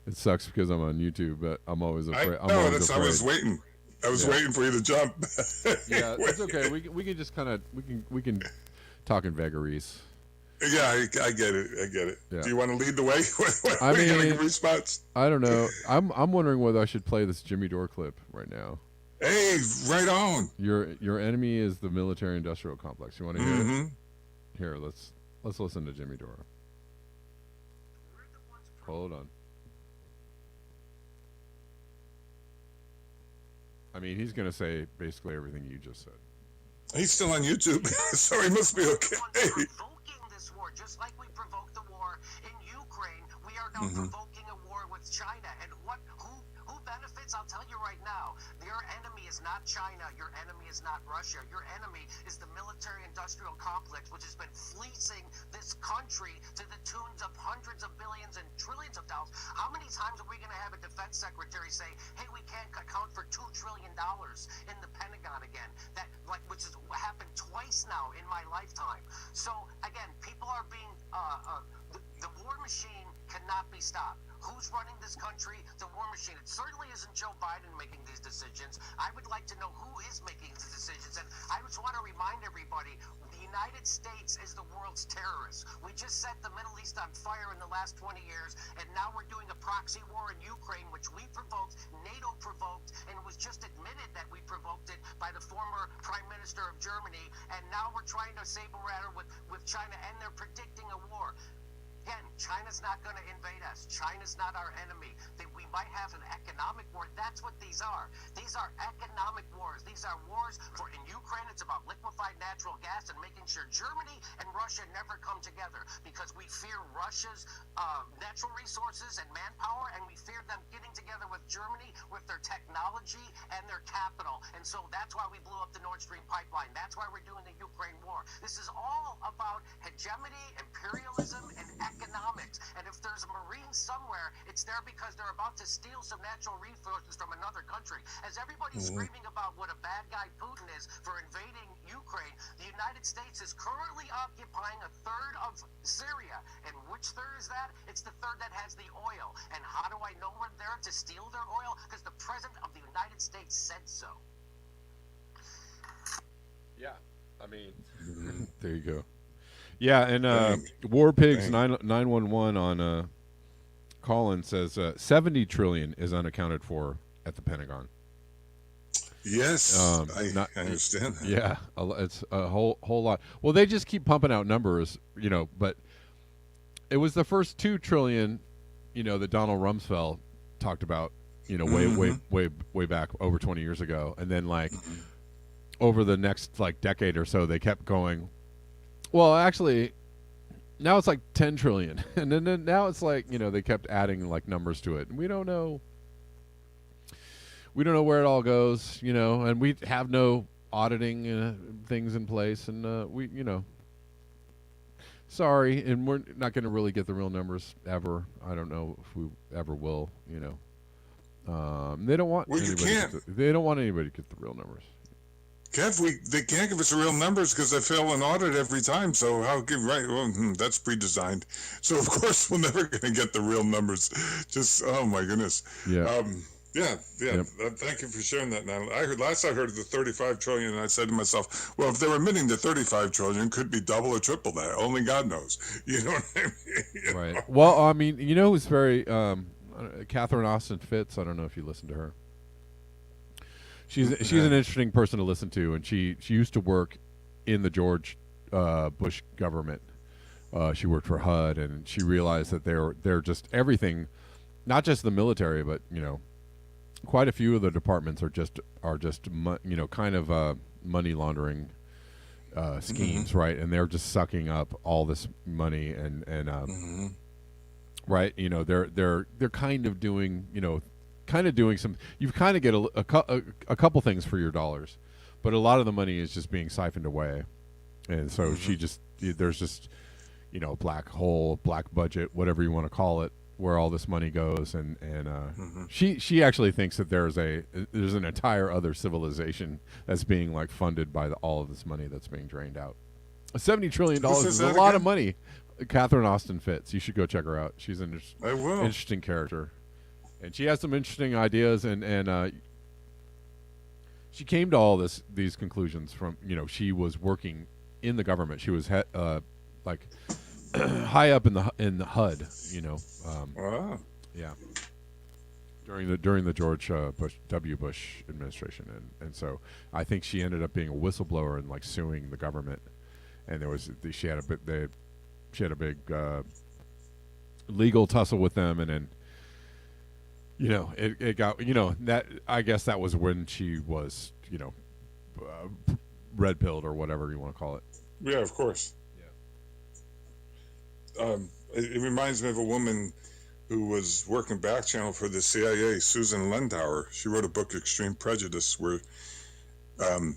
It sucks because I'm on YouTube, but I'm always afraid. I was waiting. I was waiting for you to jump. Yeah, that's okay. We can just kind of we can talk in vagaries. Yeah, I get it. Yeah. Do you want to lead the way? I mean, response. I don't know. I'm wondering whether I should play this Jimmy Dore clip right now. Hey, right on. Your enemy is the military-industrial complex. You want to hear it? Here, let's listen to Jimmy Dore. Hold on. I mean, he's going to say basically everything you just said. He's still on YouTube, so he must be okay. Provoking this war war. Just like we provoked the war in Ukraine, we are now provoking a war with China. And who benefits? I'll tell you right now, your enemy is not China. Your enemy is not Russia. Your enemy is the military-industrial complex, which has been fleecing this country to the tunes of hundreds of billions and trillions of dollars. How many times are we going to have a defense secretary say, hey, we can't account for $2 trillion in the Pentagon again? Which has happened twice now in my lifetime. So, again, people are being, the war machine cannot be stopped. Who's running this country? The war machine. It certainly isn't Joe Biden making these decisions. I would like to know who is making the decisions. And I just want to remind everybody, the United States is the world's terrorist. We just set the Middle East on fire in the last 20 years, and now we're doing a proxy war in Ukraine, which we provoked, NATO provoked, and it was just admitted that we provoked it by the former Prime Minister of Germany, and now we're trying to saber-rattle with China, and they're predicting a war. Again, China's not going to invade us. China's not our enemy. We might have an economic war. That's what these are. These are economic wars. These are wars in Ukraine, it's about liquefied natural gas and making sure Germany and Russia never come together because we fear Russia's natural resources and manpower, and we fear them getting together with Germany with their technology and their capital. And so that's why we blew up the Nord Stream pipeline. That's why we're doing the Ukraine war. This is all about hegemony, imperialism, and economics. And if there's a Marine somewhere, it's there because they're about to steal some natural resources from another country. As everybody's screaming about what a bad guy Putin is for invading Ukraine, the United States is currently occupying a third of Syria. And which third is that? It's the third that has the oil. And how do I know we're there to steal their oil? Because the President of the United States said so. Yeah, I mean, There you go. Yeah, and War Pigs 911 on Colin says 70 trillion is unaccounted for at the Pentagon. Yes, I understand that. Yeah, it's a whole lot. Well, they just keep pumping out numbers, but it was the first 2 trillion, that Donald Rumsfeld talked about, way back over 20 years ago, and then over the next decade or so, they kept going. Well, actually, now it's 10 trillion, and then now it's they kept adding numbers to it, and we don't know where it all goes, and we have no auditing things in place, and sorry, and we're not going to really get the real numbers ever. I don't know if we ever will, they don't want they don't want anybody to get the real numbers. Kev, they can't give us real numbers because they fail an audit every time. So how give right? Well, that's pre-designed. So of course we're never going to get the real numbers. Just oh my goodness. Yeah. Yeah. Yep. Thank you for sharing that. Now I heard the 35 trillion, and I said to myself, well, if they're admitting the 35 trillion, could be double or triple that. Only God knows. You know what I mean? Right. Well, I mean, who's very Catherine Austin Fitts. I don't know if you listen to her. She's an interesting person to listen to, and she used to work in the George Bush government. She worked for HUD, and she realized that they're just everything, not just the military, but quite a few of the departments are just kind of money laundering schemes, right? And they're just sucking up all this money, and right, they're kind of doing some. You kind of get a couple things for your dollars, but a lot of the money is just being siphoned away, and so there's just black hole, black budget, whatever you want to call it, where all this money goes, and she actually thinks that there's an entire other civilization that's being funded by all of this money that's being drained out. $70 trillion is a lot of money. Catherine Austin Fitts, you should go check her out. She's an interesting character. And she has some interesting ideas, and she came to all these conclusions from she was working in the government. She was high up in the HUD, Wow. Yeah. During the George Bush administration, and so I think she ended up being a whistleblower and suing the government, and she had a big legal tussle with them, and then. It got, that, I guess that was when she was, red pilled or whatever you want to call it. Yeah, of course. it reminds me of a woman who was working back channel for the CIA, Susan Lindauer. She wrote a book, Extreme Prejudice, where um,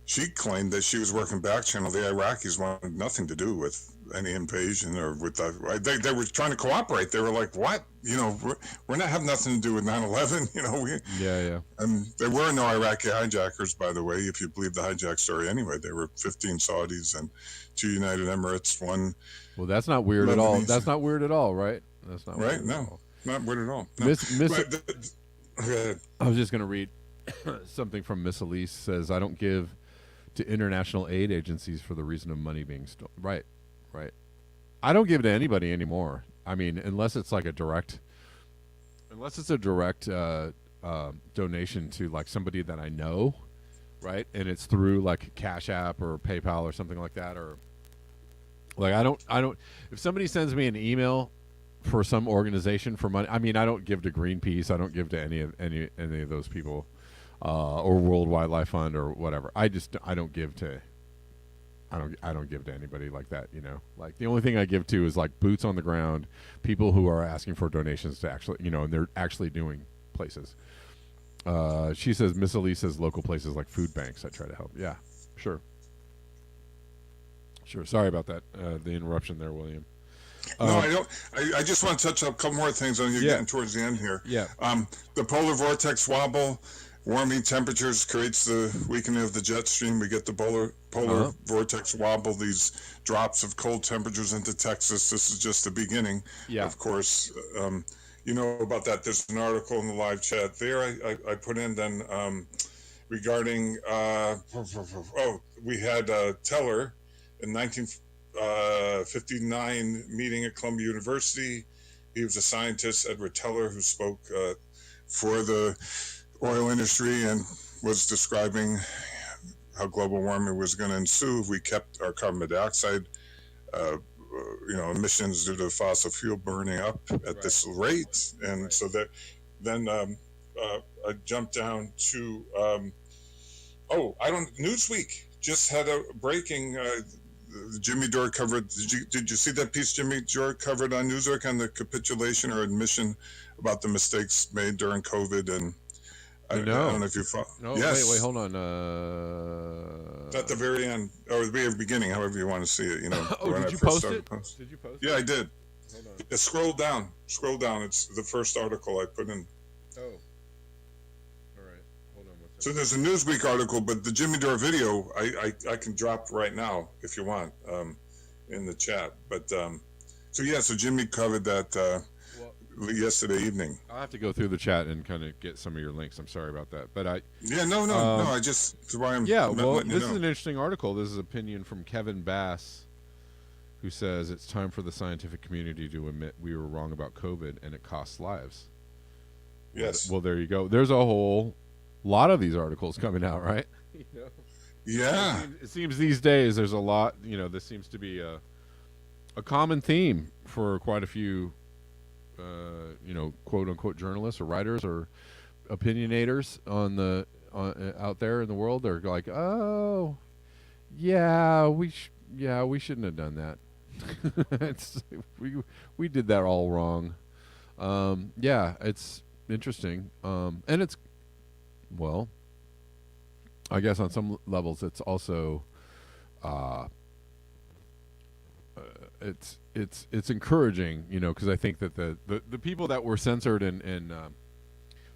she claimed that she was working back channel. The Iraqis wanted nothing to do with any invasion or with they were trying to cooperate. They were like, what? You know, we're not having nothing to do with 9/11. You know, Yeah. and there were no Iraqi hijackers, by the way, if you believe the hijack story anyway. There were 15 Saudis and 2 United Emirates, 1. Well, that's not weird at all. Lebanese. That's not weird at all, right? That's not Right? weird No, at all. not weird at all. No. Go ahead. I was just going to read something from Miss Elise says, I don't give to international aid agencies for the reason of money being stolen. Right. I don't give to anybody anymore. I mean, unless it's a direct donation to like somebody that I know, right? And it's through like Cash App or PayPal or something like that, or like I don't. If somebody sends me an email for some organization for money, I mean, I don't give to Greenpeace. I don't give to any of those people, or World Wildlife Fund or whatever. I don't give to. I don't give to anybody like that, you know. Like the only thing I give to is like boots on the ground, people who are asking for donations to actually, you know, and they're actually doing places. She says Miss Elise says local places like food banks. I try to help. Yeah, sure. Sorry about that. The interruption there, William. No, I don't. I just want to touch up a couple more things on you getting towards the end here. Yeah. The polar vortex wobble, warming temperatures creates the weakening of the jet stream. We get the polar vortex wobble, these drops of cold temperatures into Texas. This is just the beginning. Yeah. Of course, you know about that. There's an article in the live chat there I put in then regarding, we had Teller in 1959 meeting at Columbia University. He was a scientist, Edward Teller, who spoke for the oil industry and was describing how global warming was going to ensue if we kept our carbon dioxide, emissions due to fossil fuel burning up at this rate. And so that then I jumped down to, Newsweek just had a breaking, Jimmy Dore covered. Did you see that piece Jimmy Dore covered on Newsweek on the capitulation or admission about the mistakes made during COVID? And I don't know if you follow. No, yes. wait, hold on. At the very end or the very beginning, however you want to see it. You know. Did you post it? Did you post it? Yeah, I did. Hold on. Yeah, scroll down. It's the first article I put in. Oh. All right. Hold on one second. So there's a Newsweek article, but the Jimmy Dore video I can drop right now if you want in the chat. But so Jimmy covered that yesterday evening. I'll have to go through the chat and kind of get some of your links. I'm sorry about that, but I This is why I'm this letting you is know. an interesting article. This is opinion from Kevin Bass, who says it's time for the scientific community to admit we were wrong about COVID and it costs lives. Yes. Well, there you go. There's a whole lot of these articles coming out, right? Yeah. It seems these days there's a lot. You know, this seems to be a common theme for quite a few, quote unquote journalists or writers or opinionators out there in the world. They're like, oh, yeah, we shouldn't have done that. we did that all wrong. It's interesting. And it's, well, I guess on some levels it's also it's encouraging, you know, because I think that the people that were censored and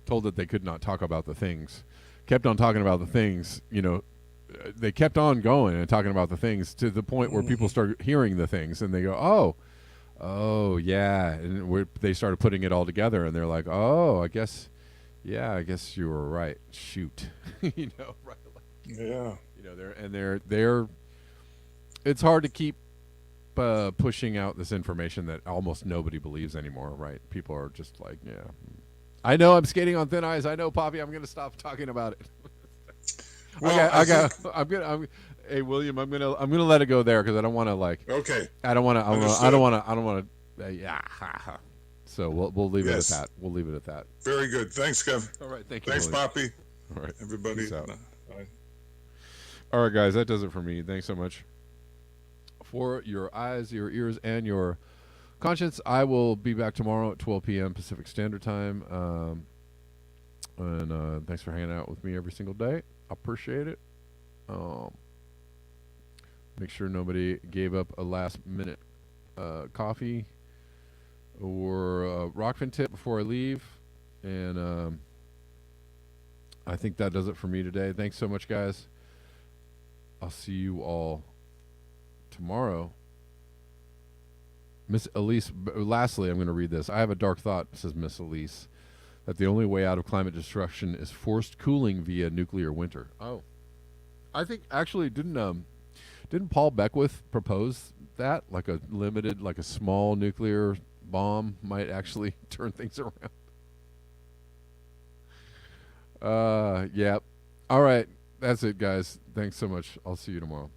told that they could not talk about the things kept on talking about the things, you know. They kept on going and talking about the things to the point where people start hearing the things and they go, oh yeah, and they started putting it all together and they're like, oh, I guess you were right. Shoot, you know, right? Yeah. You know, they're. It's hard to keep pushing out this information that almost nobody believes anymore, right? People are just like, yeah, I know I'm skating on thin ice. I know, Poppy. I'm going to stop talking about it. Well, Hey, William, I'm gonna let it go there because I don't want to okay. I don't want to. Yeah. So we'll leave Yes. it at that. We'll leave it at that. Very good. Thanks, Kev. All right. Thank you. Thanks, William. Poppy. All right. Everybody. Peace out. Bye. All right, guys. That does it for me. Thanks so much for your eyes, your ears, and your conscience. I will be back tomorrow at 12 p.m. Pacific Standard Time. And thanks for hanging out with me every single day. I appreciate it. Make sure nobody gave up a last-minute coffee or Rockfin tip before I leave. And I think that does it for me today. Thanks so much, guys. I'll see you all tomorrow. Miss Elise, lastly, I'm going to read this. I have a dark thought, says Miss Elise, that the only way out of climate destruction is forced cooling via nuclear winter. Oh. I think, actually, didn't Paul Beckwith propose that? Like a limited, like a small nuclear bomb might actually turn things around. Yeah. All right. That's it, guys. Thanks so much. I'll see you tomorrow.